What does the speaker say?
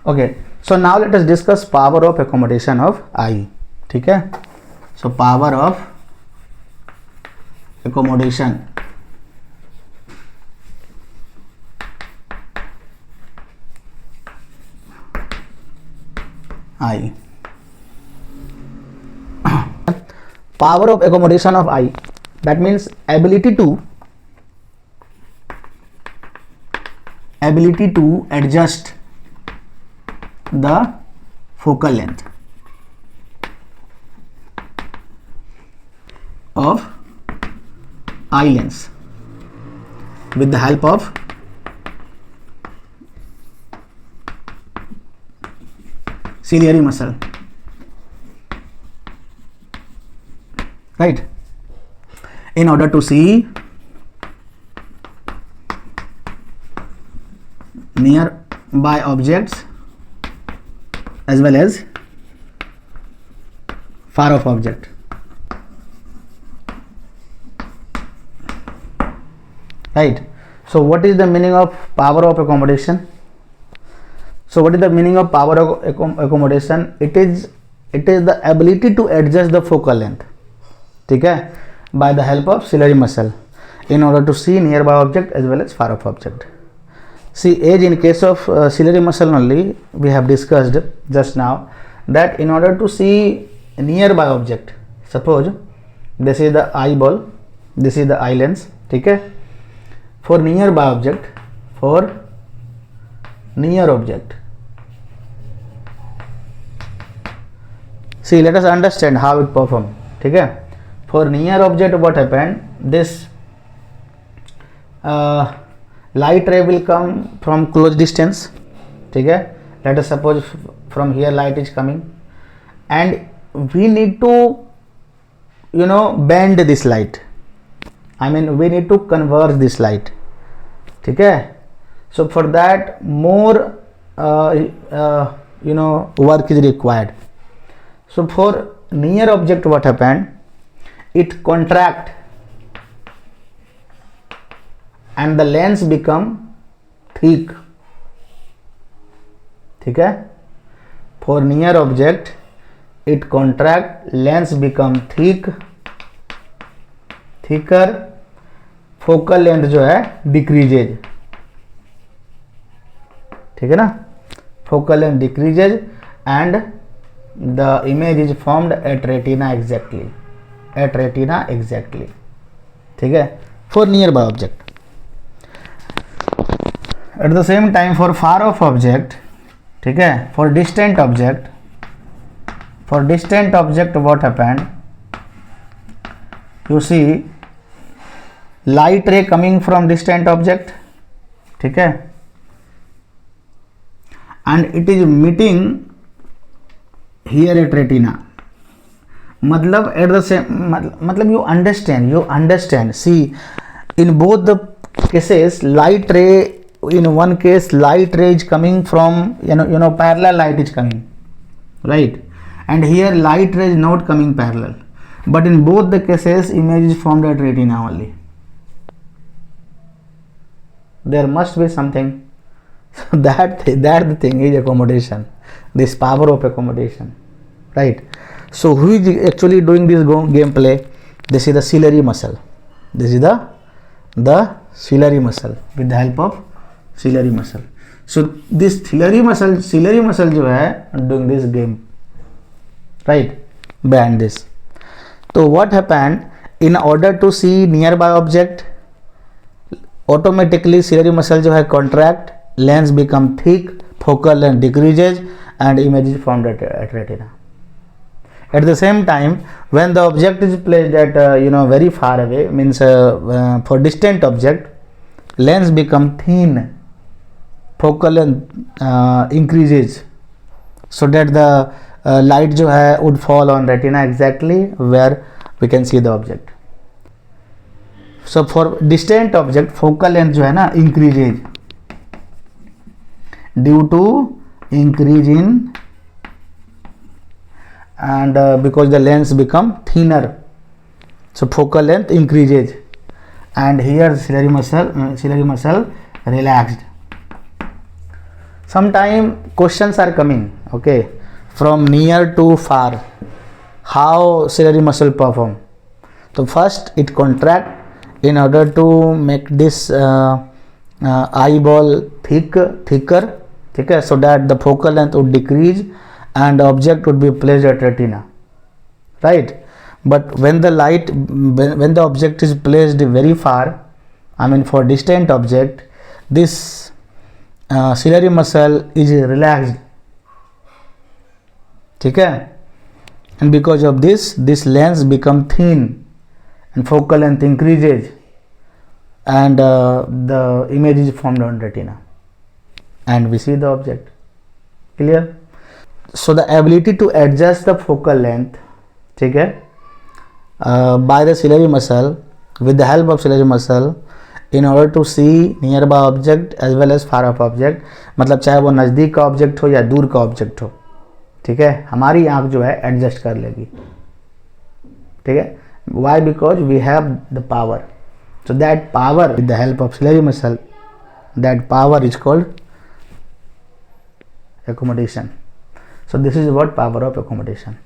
Okay, so now let us discuss power of accommodation of eye. ठीक है, so power of accommodation eye. Power of accommodation of eye, that means ability to adjust the focal length of eye lens with the help of ciliary muscle, right, in order to see nearby objects as well as far off object. Right. So what is the meaning of power of accommodation? So what is the meaning of power of accommodation? It is the ability to adjust the focal length, ठीक है, by the help of ciliary muscle in order to see nearby object as well as far off object. See, as in case of ciliary muscle only, we have discussed just now that in order to see nearby object, suppose this is the eyeball, this is the eye lens, ठीक है, for nearby object, for near object. See, let us understand how it perform, ठीक है. For near object, what happened? This light ray will come from close distance, ठीक है. Let us suppose from here light is coming, and we need to, bend this light. I mean, we need to converge this light, ठीक है. So for that more work is required. So for near object, what happened? It contract and the lens become thick, ठीक है. For near object, it contract, lens become thicker, focal length जो है decreases, ठीक है ना. Focal length decreases and the image is formed at retina exactly, ठीक है, for nearby object. At the same time for far off object, ठीक है, for distant object what happened? You see light ray coming from distant object, ठीक है, and it is meeting here at retina. मतलब at the same, मतलब you understand. See, in both the cases, light ray, in one case light ray is coming from parallel light is coming, right, and here light ray is not coming parallel, but in both the cases image is formed at retina only. There must be something. So that the thing is accommodation, this power of accommodation, right. So who is actually doing this gameplay? This is the ciliary muscle. This is the ciliary muscle with the help of ciliary muscle. So this ciliary muscle जो है doing this game, right, behind this. So what happened? In order to see nearby object, automatically ciliary muscle जो है contract, lens become thick, focal length decreases and image is formed at retina. At the same time, when the object is placed at very far away, means for distant object, lens become thin, focal length increases, so that the light जो है would fall on retina exactly where we can see the object. So for distant object, focal length जो है ना increases due to increase in and because the lens become thinner, so focal length increases and here ciliary muscle relaxed. sometime questions are coming, okay, from near to far. How ciliary muscle perform? So first it contract in order to make this eyeball thicker, okay, so that the focal length would decrease and the object would be placed at retina, right? But when the object is placed very far, I mean for distant object, this ciliary muscle is relaxed, okay, and because of this lens become thin and focal length increases and the image is formed on retina and we see the object. Clear? So the ability to adjust the focal length, okay, by the ciliary muscle, with the help of ciliary muscle, in order to see nearby object as well as far off object, मतलब चाहे वो नज़दीक का object हो या दूर का object हो, ठीक है, हमारी आँख जो है एडजस्ट कर लेगी, ठीक है. Why? Because we have the power. So that power, with the help of ciliary muscle, that power is called accommodation. So this is what power of accommodation.